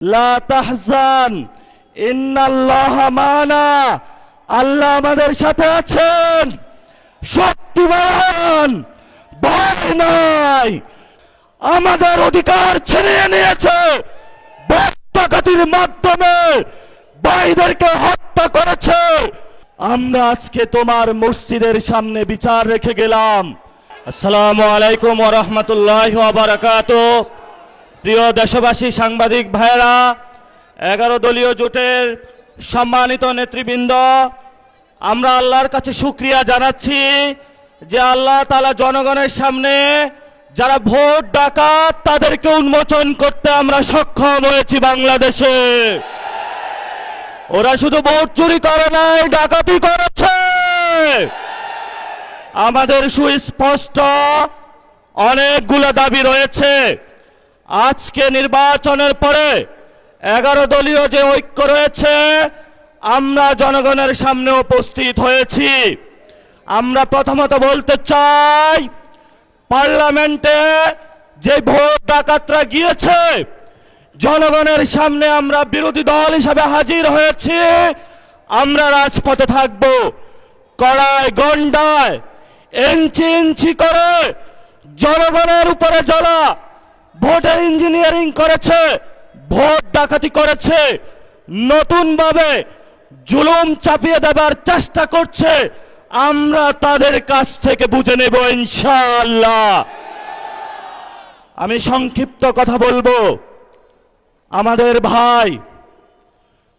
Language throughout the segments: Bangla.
লা তাহজান ইন্নাল্লাহা মানা, আল্লাহ আমাদের সাথে আছেন, শক্তিমান, ভয় নাই। আমাদের অধিকার ছিনিয়ে নিয়েছে, ডাকাতির মাধ্যমে ভাইদেরকে হত্যা করেছে। আমরা আজকে তোমার মসজিদের সামনে বিচার রেখে গেলাম। আসসালামু আলাইকুম ওয়া রাহমাতুল্লাহি ওয়া বারাকাতুহু। প্রিয় দেশবাসী, সাংবাদিক ভাইরা, 11 দলীয় জোটের সম্মানিত নেতৃবৃন্দ, আমরা আল্লাহর কাছে শুকরিয়া জানাচ্ছি যে আল্লাহ তাআলা জনগণের সামনে যারা ভোট ডাকাত তাদেরকে উন্মোচন করতে আমরা সক্ষম হয়েছি। বাংলাদেশে ওরা শুধু ভোট চুরি করে নাই, ডাকাতি করেছে। আমাদের সুস্পষ্ট অনেকগুলো দাবি রয়েছে। আজকে নির্বাচনের পরে 11 দলীয় যে ঐক্য রয়েছে, আমরা জনগণের সামনে উপস্থিত হয়েছি। আমরা প্রথমত বলতে চাই, পার্লামেন্টে যে ভোট ডাকাতরা গিয়েছে, জনগণের সামনে আমরা বিরোধী দল হিসাবে হাজির হয়েছি। আমরা রাজপথে থাকব। কড়ায় গন্ডায় ইঞ্চি ইঞ্চি করে জনগণের উপরে যারা ভোটের ইঞ্জিনিয়ারিং করেছে, ভোট ডাকাতি করেছে, নতুনভাবে জুলুম চাপিয়ে দেবার চেষ্টা করছে, আমরা তাদের কাছ থেকে বুঝে নেব ইনশাআল্লাহ। আমি সংক্ষিপ্ত কথা বলবো। আমাদের ভাই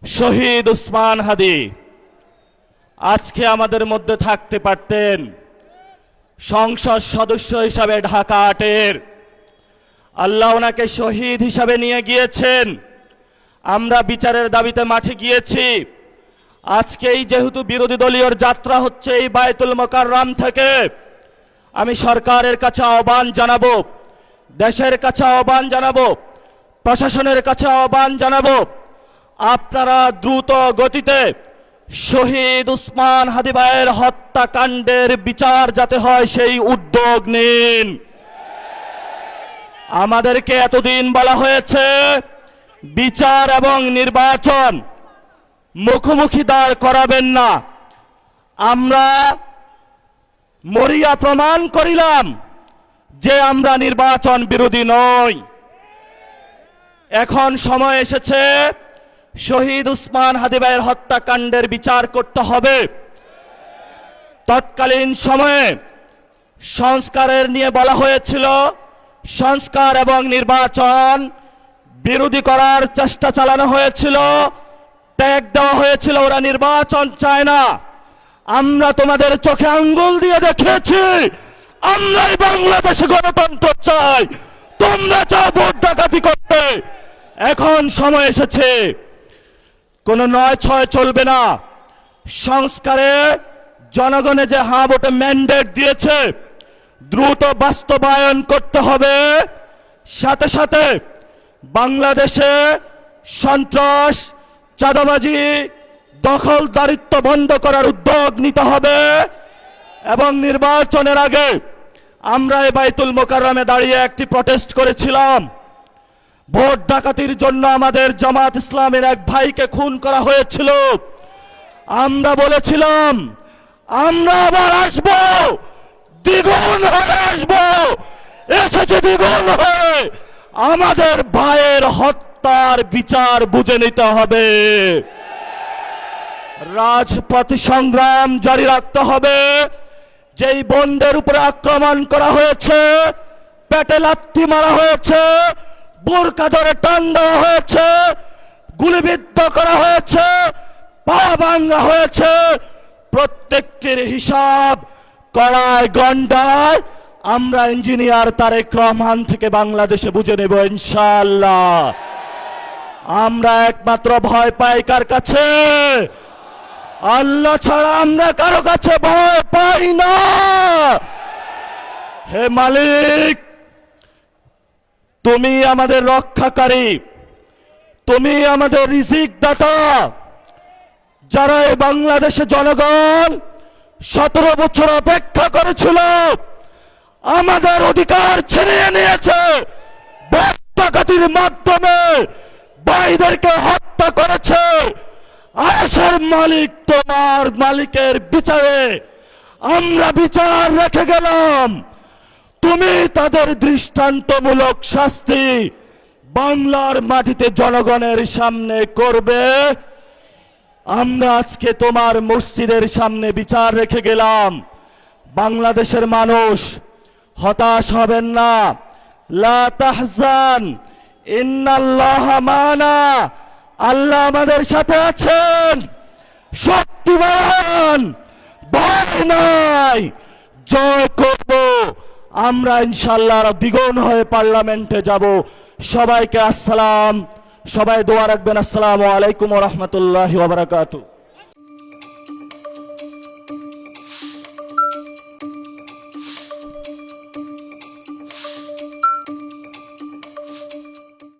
শহীদ উসমান হাদি আজকে আমাদের মধ্যে থাকতে পারতেন। সংসদ সদস্য হিসাবে ঢাকা 8-এর আল্লাহ ওনাকে শহীদ হিসাবে নিয়ে গিয়েছেন। আমরা বিচারের দাবিতে মাঠে গিয়েছি। আজকেই যেহেতু বিরোধী দলীয় যাত্রা হচ্ছে এই বায়তুল মোকাররম থেকে, আমি সরকারের কাছে আহ্বান জানাবো, দেশের কাছে আহ্বান জানাবো, প্রশাসনের কাছে আহ্বান জানাবো, আপনারা দ্রুত গতিতে শহীদ উসমান হাদি ভাইয়ের হত্যাকাণ্ডের বিচার যাতে হয় সেই উদ্যোগ নিন। আমাদেরকে এতদিন বলা হয়েছে বিচার এবং নির্বাচন মুখোমুখি দাঁড় করাবেন না। আমরা মরিয়া প্রমাণ করিলাম যে আমরা নির্বাচন বিরোধী নই। এখন সময় এসেছে শহীদ উসমান হাদি ভাইয়ের হত্যাকাণ্ডের বিচার করতে হবে। তৎকালীন সময়ে সংস্কারের নিয়ে বলা হয়েছিল, সংস্কার এবং নির্বাচন বিরোধী করার চেষ্টা চালানো হয়েছিল, ট্যাগ দেওয়া হয়েছিল, ওরা নির্বাচন চায় না। আমরা তোমাদের চোখে আঙ্গুল দিয়ে দেখিয়েছি আমরাই বাংলাদেশে গণতন্ত্র চাই, তোমরা চাও ভোট ডাকাতি করতে। এখন সময় এসেছে, কোনো 9-6 চলবে না। সংস্কারে জনগণে যে হ্যাঁ ভোটে ম্যান্ডেট দিয়েছে, দ্রুত বাস্তবায়ন করতে হবে। সাথে সাথে বাংলাদেশে সন্ত্রাস, চাঁদাবাজি, দখলদারিত্ব বন্ধ করার উদ্যোগ নিতে হবে। এবং নির্বাচনের আগে আমরা এই বায়তুল মোকাররমে দাঁড়িয়ে একটি প্রটেস্ট করেছিলাম। ভোট ডাকাতির জন্য আমাদের জামাত ইসলামের এক ভাইকে খুন করা হয়েছিল। আমরা বলেছিলাম আমরা আবার আসব, দ্বিগুণ হয়ে আসব। এসেছে দ্বিগুণ হয়ে। আমাদের ভাইয়ের হত্যার বিচার বুঝে নিতে হবে। রাজপথ সংগ্রাম জারি রাখতে হবে। যেই বোনদের উপরে আক্রমণ করা হয়েছে, পেটে লাথি মারা হয়েছে, বোরকা ধরে টান দেওয়া হয়েছে, গুলিবিদ্ধ করা হয়েছে, পা ভাঙা হয়েছে, প্রত্যেকটির হিসাব কড়ায় গন্ডায় আমরা ইঞ্জিনিয়ার তারেক রহমান থেকে বাংলাদেশে বুঝে নেব ইনশাআল্লাহ। আমরা একমাত্র ভয় পাই কার কাছে? আল্লাহ ছাড়া আমরা কারো কাছে ভয় পাই না। হে মালিক, তুমি আমাদের রক্ষাকারী, তুমি আমাদের রিজিক দাতা। যারা এই বাংলাদেশে জনগণ 17 বছর অপেক্ষা করেছিল, আমাদের অধিকার ছিনিয়ে নিয়েছে, ভোট ডাকাতির মাধ্যমে ভাইদেরকে হত্যা করেছে, আরশের মালিক তোমার মালিকের বিচারে আমরা বিচার রেখে গেলাম। তুমি তাদের দৃষ্টান্তমূলক শাস্তি বাংলার মাটিতে জনগণের সামনে করবে। আমরা আজকে তোমার মসজিদের সামনে বিচার রেখে গেলাম। বাংলাদেশের মানুষ হতাশ হবেন না। লা তাহজান ইন্নাল্লাহা মানা, আল্লাহ আমাদের সাথে আছেন, শক্তিমান, ভয় নাই, জয় করব আমরা ইনশাআল্লাহ। দ্বিগুণ হয়ে পার্লামেন্টে যাব। সবাইকে আসসালাম, সবাই দোয়া রাখবেন। আসসালামু আলাইকুম ওয়া রাহমাতুল্লাহি ওয়া বারাকাতুহু।